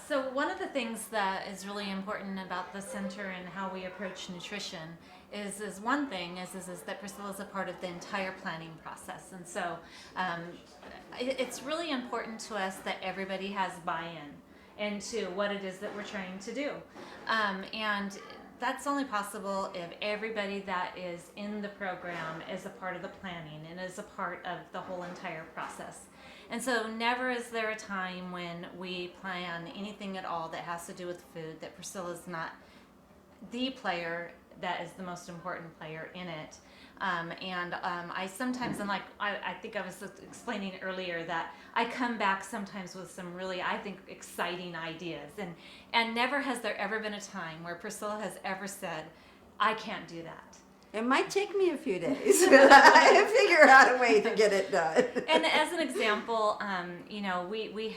So one of the things that is really important about the center and how we approach nutrition is one thing is that Priscilla's a part of the entire planning process, and so um, it's really important to us that everybody has buy-in into what it is that we're trying to do, and that's only possible if everybody that is in the program is a part of the planning and is a part of the whole entire process. And so never is there a time when we plan anything at all that has to do with food that Priscilla's not the player that is the most important player in it. I sometimes, and like I think I was explaining earlier, that I come back sometimes with some really, I think, exciting ideas. And never has there ever been a time where Priscilla has ever said, I can't do that. It might take me a few days, but I figure out a way to get it done. And as an example, we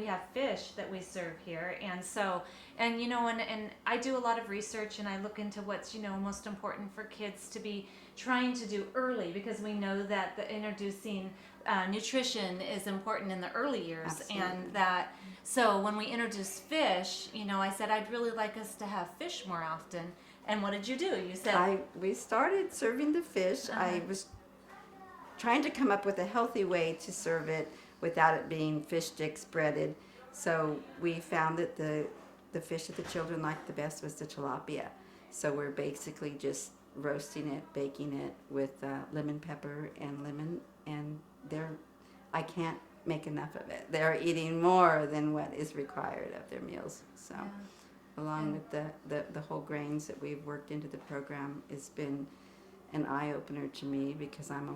have fish that we serve here, and so and I do a lot of research and I look into what's most important for kids to be trying to do early, because we know that the introducing nutrition is important in the early years. Absolutely. And that so when we introduce fish, I said I'd really like us to have fish more often. And what did you do? You said we started serving the fish. I was trying to come up with a healthy way to serve it without it being fish sticks breaded. So we found that the fish that the children liked the best was the tilapia. So we're basically just roasting it, baking it with lemon pepper and lemon, and I can't make enough of it. They're eating more than what is required of their meals. So. Yeah. Along with the whole grains that we've worked into the program, has been an eye-opener to me, because I'm a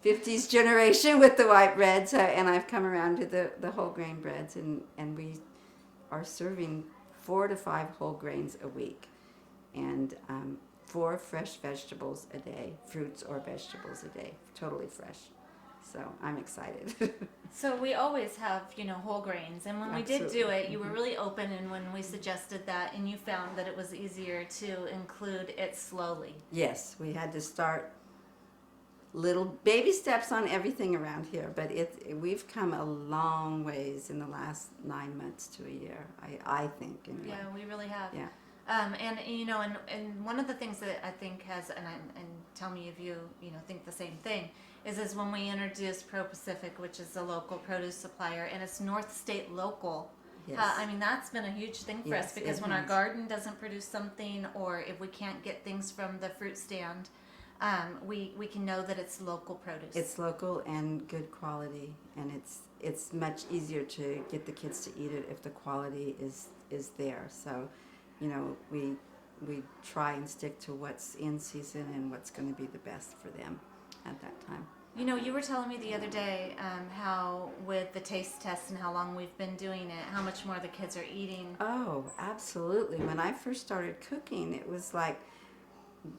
50s generation with the white bread, and I've come around to the whole grain breads, and we are serving 4 to 5 whole grains a week, and 4 fresh vegetables a day, fruits or vegetables a day, totally fresh. So I'm excited. So we always have, whole grains. And when Absolutely. we did do it, you were really open, and when we suggested that, and you found that it was easier to include it slowly. Yes, we had to start little baby steps on everything around here, but we've come a long ways in the last 9 months to a year, I think. Anyway. Yeah, we really have. Yeah. And one of the things that I think has, and tell me if you think the same thing, is when we introduced Pro Pacific, which is a local produce supplier, and it's North State local. Yes. That's been a huge thing for us, because when our garden doesn't produce something, or if we can't get things from the fruit stand, we can know that it's local produce. It's local and good quality, and it's much easier to get the kids to eat it if the quality is there. So, we try and stick to what's in season and what's going to be the best for them at that time. You were telling me the other day how with the taste test and how long we've been doing it, how much more the kids are eating. Oh, absolutely. When I first started cooking, it was like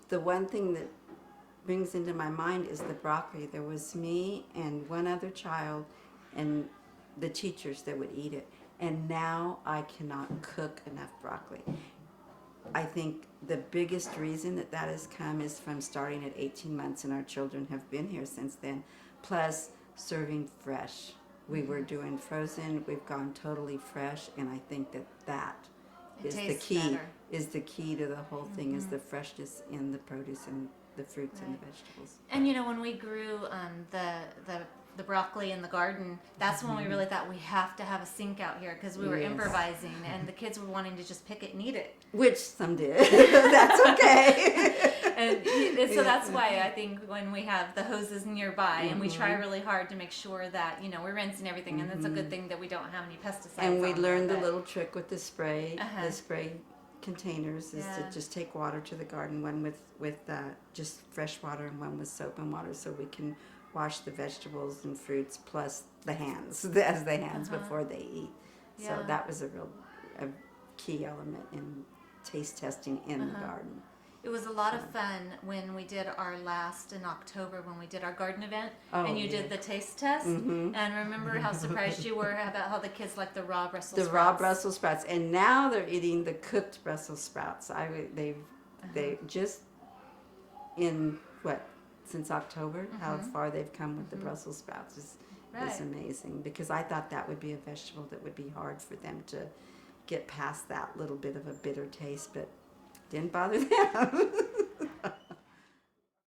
the one thing that brings into my mind is the broccoli. There was me and one other child and the teachers that would eat it. And now I cannot cook enough broccoli. I think the biggest reason that has come is from starting at 18 months, and our children have been here since then, plus serving fresh. We were doing frozen, we've gone totally fresh, and I think that is the key. Better. Is the key to the whole thing, is the freshness in the produce and the fruits and the vegetables. And when we grew the broccoli in the garden, that's when we really thought we have to have a sink out here, because we were improvising, and the kids were wanting to just pick it and eat it. Which some did. That's okay. and so that's why I think when we have the hoses nearby, and we try really hard to make sure that we're rinsing everything, and it's a good thing that we don't have any pesticides. And we learned the the little trick with the spray. The spray containers is to just take water to the garden, one with just fresh water and one with soap and water, so we can wash the vegetables and fruits plus the hands as the hands before they eat. So that was a key element in taste testing in the garden. It was a lot of fun when we did our last in October, when we did our garden event, and you did the taste test. And remember how surprised you were about how the kids like the raw Brussels sprouts. The raw Brussels sprouts, and now they're eating the cooked Brussels sprouts. They just in since October, how far they've come with the Brussels sprouts was Right. amazing, because I thought that would be a vegetable that would be hard for them to get past that little bit of a bitter taste, but didn't bother them.